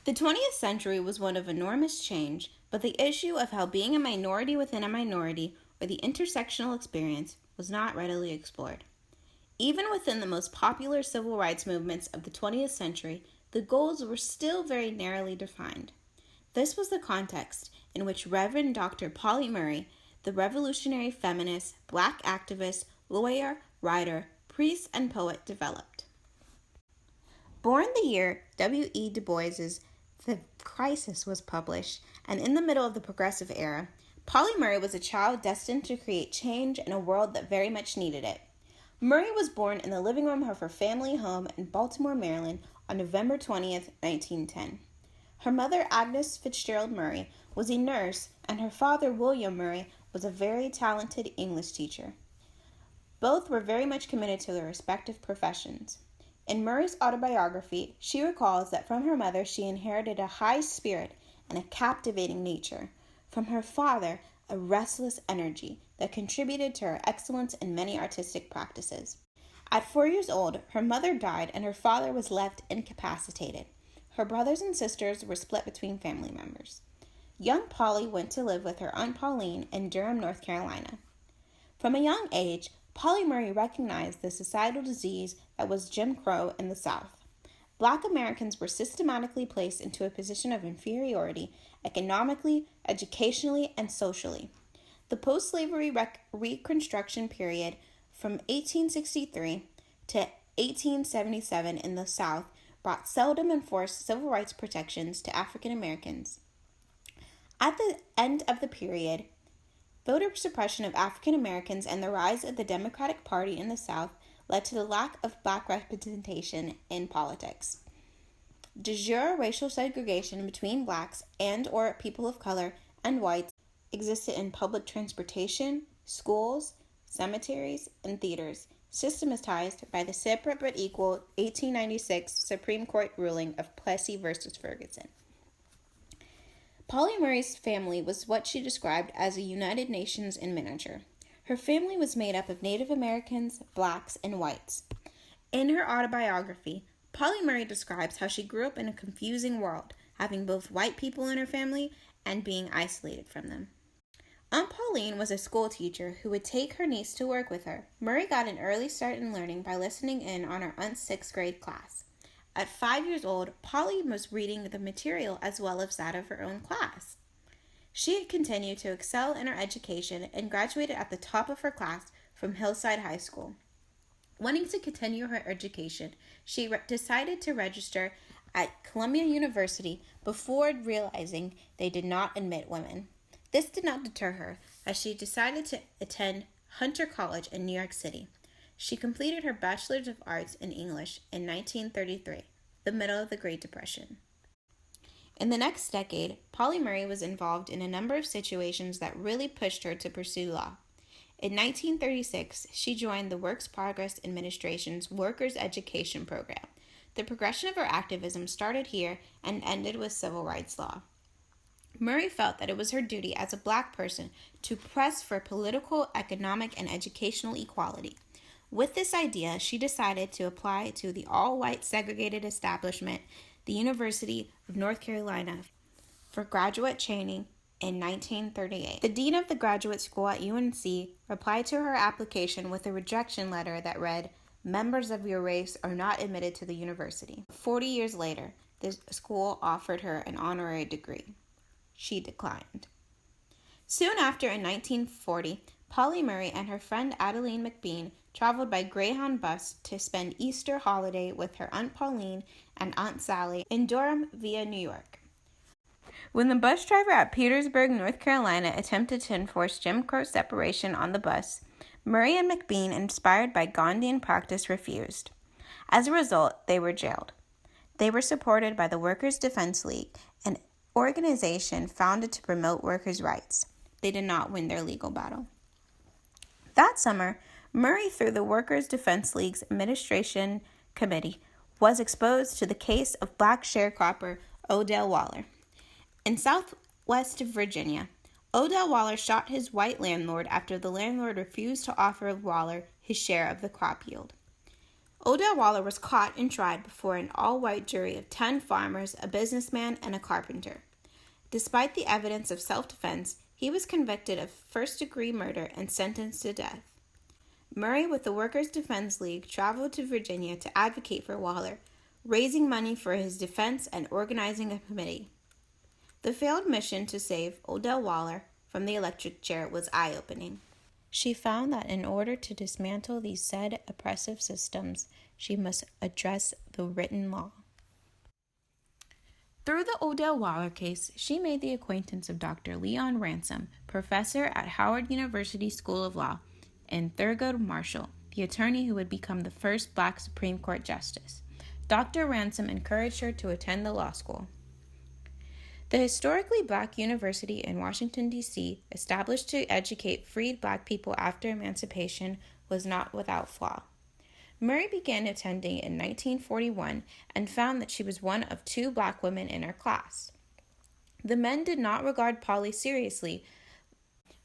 The 20th century was one of enormous change, but the issue of how being a minority within a minority, or the intersectional experience, was not readily explored. Even within the most popular civil rights movements of the 20th century, the goals were still very narrowly defined. This was the context in which Reverend Dr. Pauli Murray, the revolutionary feminist, black activist, lawyer, writer, priest, and poet, developed. Born the year W.E. Du Bois's The Crisis was published, and in the middle of the Progressive Era, Pauli Murray was a child destined to create change in a world that very much needed it. Murray was born in the living room of her family home in Baltimore, Maryland, on November 20th, 1910. Her mother, Agnes Fitzgerald Murray, was a nurse, and her father, William Murray, was a very talented English teacher. Both were very much committed to their respective professions. In Murray's autobiography, she recalls that from her mother she inherited a high spirit and a captivating nature. From her father, a restless energy that contributed to her excellence in many artistic practices. At 4 years old, her mother died and her father was left incapacitated. Her brothers and sisters were split between family members. Young Pauli went to live with her Aunt Pauline in Durham, North Carolina. From a young age, Pauli Murray recognized the societal disease that was Jim Crow in the South. Black Americans were systematically placed into a position of inferiority economically, educationally, and socially. The post-slavery Reconstruction period from 1863 to 1877 in the South brought seldom enforced civil rights protections to African Americans. At the end of the period, voter suppression of African Americans and the rise of the Democratic Party in the South led to the lack of black representation in politics. De jure racial segregation between blacks and or people of color and whites existed in public transportation, schools, cemeteries, and theaters, systematized by the separate but equal 1896 Supreme Court ruling of Plessy v. Ferguson. Pauli Murray's family was what she described as a United Nations in miniature. Her family was made up of Native Americans, blacks, and whites. In her autobiography, Pauli Murray describes how she grew up in a confusing world, having both white people in her family and being isolated from them. Aunt Pauline was a school teacher who would take her niece to work with her. Murray got an early start in learning by listening in on her aunt's 6th grade class. At 5 years old, Pauli was reading the material as well as that of her own class. She had continued to excel in her education and graduated at the top of her class from Hillside High School. Wanting to continue her education, she decided to register at Columbia University before realizing they did not admit women. This did not deter her, as she decided to attend Hunter College in New York City. She completed her Bachelor's of Arts in English in 1933, the middle of the Great Depression. In the next decade, Pauli Murray was involved in a number of situations that really pushed her to pursue law. In 1936, she joined the Works Progress Administration's Workers' Education Program. The progression of her activism started here and ended with civil rights law. Murray felt that it was her duty as a black person to press for political, economic, and educational equality. With this idea, she decided to apply to the all-white segregated establishment, the University of North Carolina, for graduate training in 1938. The dean of the graduate school at UNC replied to her application with a rejection letter that read, "Members of your race are not admitted to the university." 40 years later, the school offered her an honorary degree. She declined. Soon after, in 1940, Pauli Murray and her friend Adeline McBean traveled by Greyhound bus to spend Easter holiday with her Aunt Pauline and Aunt Sally in Durham via New York. When the bus driver at Petersburg, North Carolina, attempted to enforce Jim Crow separation on the bus, Murray and McBean, inspired by Gandhian practice, refused. As a result, they were jailed. They were supported by the Workers' Defense League, an organization founded to promote workers' rights. They did not win their legal battle. That summer, Murray, through the Workers' Defense League's Administration Committee, was exposed to the case of black sharecropper Odell Waller. In southwest Virginia, Odell Waller shot his white landlord after the landlord refused to offer Waller his share of the crop yield. Odell Waller was caught and tried before an all-white jury of 10 farmers, a businessman, and a carpenter. Despite the evidence of self-defense, he was convicted of first-degree murder and sentenced to death. Murray, with the Workers' Defense League, traveled to Virginia to advocate for Waller, raising money for his defense and organizing a committee. The failed mission to save Odell Waller from the electric chair was eye-opening. She found that in order to dismantle these said oppressive systems, she must address the written law. Through the Odell Waller case, she made the acquaintance of Dr. Leon Ransom, professor at Howard University School of Law, and Thurgood Marshall, the attorney who would become the first Black Supreme Court justice. Dr. Ransom encouraged her to attend the law school. The historically Black university in Washington, D.C., established to educate freed Black people after emancipation, was not without flaw. Murray began attending in 1941 and found that she was one of 2 Black women in her class. The men did not regard Pauli seriously,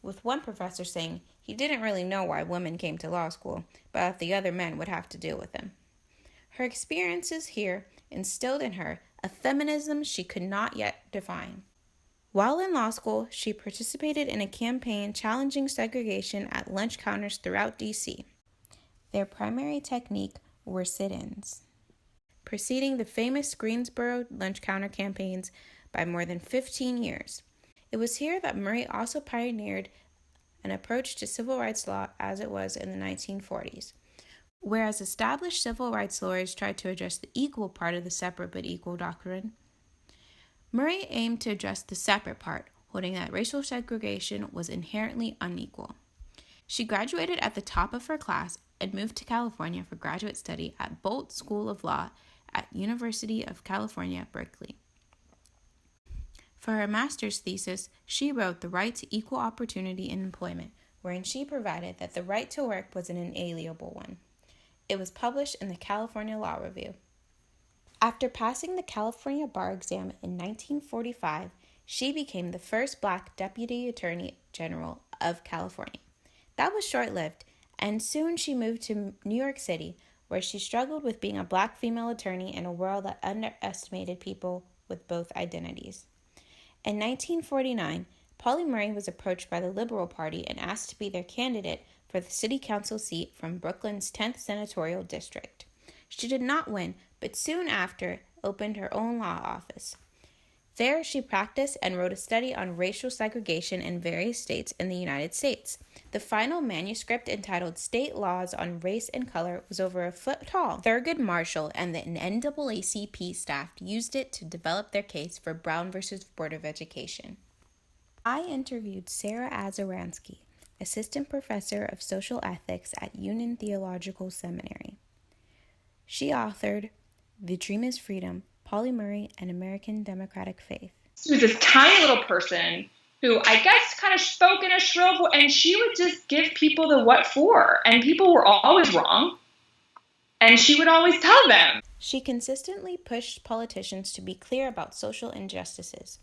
with one professor saying he didn't really know why women came to law school, but the other men would have to deal with them. Her experiences here instilled in her a feminism she could not yet define. While in law school, she participated in a campaign challenging segregation at lunch counters throughout D.C. Their primary technique were sit-ins, preceding the famous Greensboro lunch counter campaigns by more than 15 years. It was here that Murray also pioneered an approach to civil rights law as it was in the 1940s. Whereas established civil rights lawyers tried to address the equal part of the separate but equal doctrine, Murray aimed to address the separate part, holding that racial segregation was inherently unequal. She graduated at the top of her class and moved to California for graduate study at Bolt School of Law at University of California, Berkeley. For her master's thesis, she wrote The Right to Equal Opportunity in Employment, wherein she provided that the right to work was an inalienable one. It was published in the California Law Review. After passing the California bar exam in 1945, she became the first Black Deputy Attorney General of California. That was short-lived, and soon she moved to New York City, where she struggled with being a Black female attorney in a world that underestimated people with both identities. In 1949, Pauli Murray was approached by the Liberal Party and asked to be their candidate for the city council seat from Brooklyn's 10th senatorial district. She did not win, but soon after opened her own law office. There, she practiced and wrote a study on racial segregation in various states in the United States. The final manuscript, entitled State Laws on Race and Color, was over a foot tall. Thurgood Marshall and the NAACP staff used it to develop their case for Brown versus Board of Education. I interviewed Sarah Azaransky, assistant professor of social ethics at Union Theological Seminary. She authored The Dream is Freedom, Pauli Murray, and American Democratic Faith. She was this tiny little person who I guess kind of spoke in a shrill voice, and she would just give people the what for, and people were always wrong, and she would always tell them. She consistently pushed politicians to be clear about social injustices.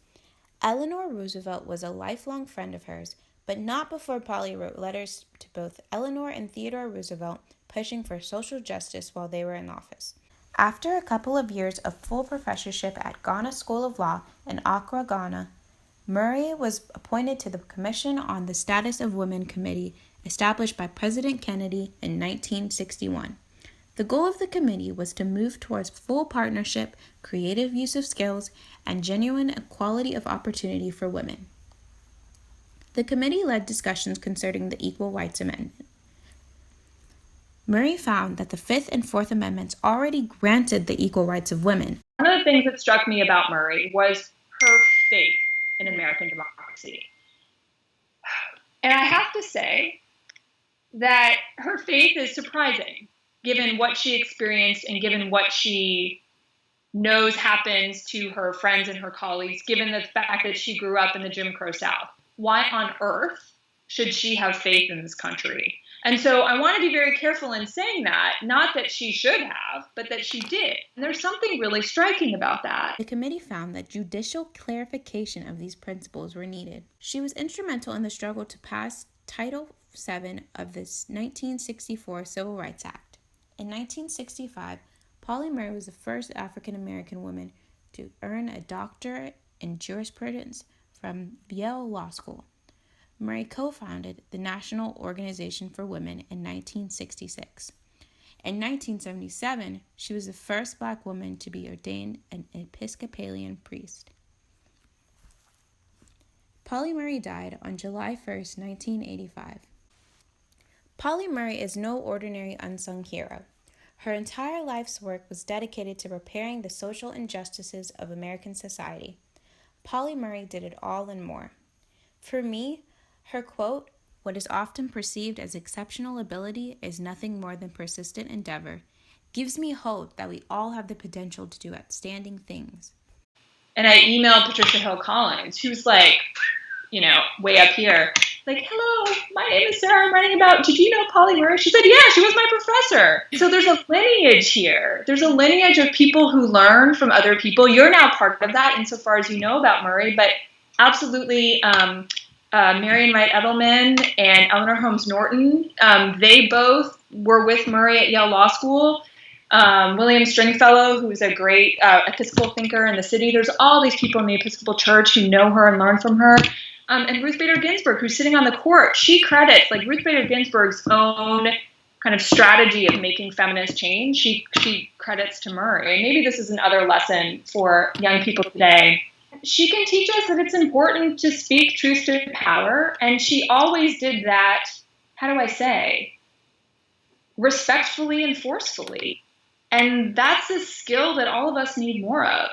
Eleanor Roosevelt was a lifelong friend of hers, but not before Pauli wrote letters to both Eleanor and Theodore Roosevelt pushing for social justice while they were in office. After a couple of years of full professorship at Ghana School of Law in Accra, Ghana, Murray was appointed to the Commission on the Status of Women Committee established by President Kennedy in 1961. The goal of the committee was to move towards full partnership, creative use of skills, and genuine equality of opportunity for women. The committee led discussions concerning the Equal Rights Amendment. Murray found that the Fifth and Fourth Amendments already granted the equal rights of women. One of the things that struck me about Murray was her faith in American democracy. And I have to say that her faith is surprising, given what she experienced and given what she knows happens to her friends and her colleagues, given the fact that she grew up in the Jim Crow South. Why on earth should she have faith in this country? And so I want to be very careful in saying that, not that she should have, but that she did. And there's something really striking about that. The committee found that judicial clarification of these principles were needed. She was instrumental in the struggle to pass Title VII of the 1964 Civil Rights Act. In 1965, Pauli Murray was the first African American woman to earn a doctorate in jurisprudence from Yale Law School. Murray co-founded the National Organization for Women in 1966. In 1977, she was the first Black woman to be ordained an Episcopalian priest. Pauli Murray died on July 1st, 1985. Pauli Murray is no ordinary unsung hero. Her entire life's work was dedicated to repairing the social injustices of American society. Pauli Murray did it all and more. For me, her quote, "What is often perceived as exceptional ability is nothing more than persistent endeavor," gives me hope that we all have the potential to do outstanding things. And I emailed Patricia Hill Collins, who's like, way up here. Like, hello, my name is Sarah. I'm writing about, did you know Pauli Murray? She said, yeah, she was my professor. So there's a lineage here. There's a lineage of people who learn from other people. You're now part of that insofar as you know about Murray, but absolutely, Marion Wright Edelman and Eleanor Holmes Norton, they both were with Murray at Yale Law School. William Stringfellow, who's a great Episcopal thinker in the city. There's all these people in the Episcopal Church who know her and learn from her. And Ruth Bader Ginsburg, who's sitting on the court, she credits, like Ruth Bader Ginsburg's own kind of strategy of making feminist change, she credits to Murray. And maybe this is another lesson for young people today. She can teach us that it's important to speak truth to power, and she always did that, how do I say, respectfully and forcefully. And that's a skill that all of us need more of.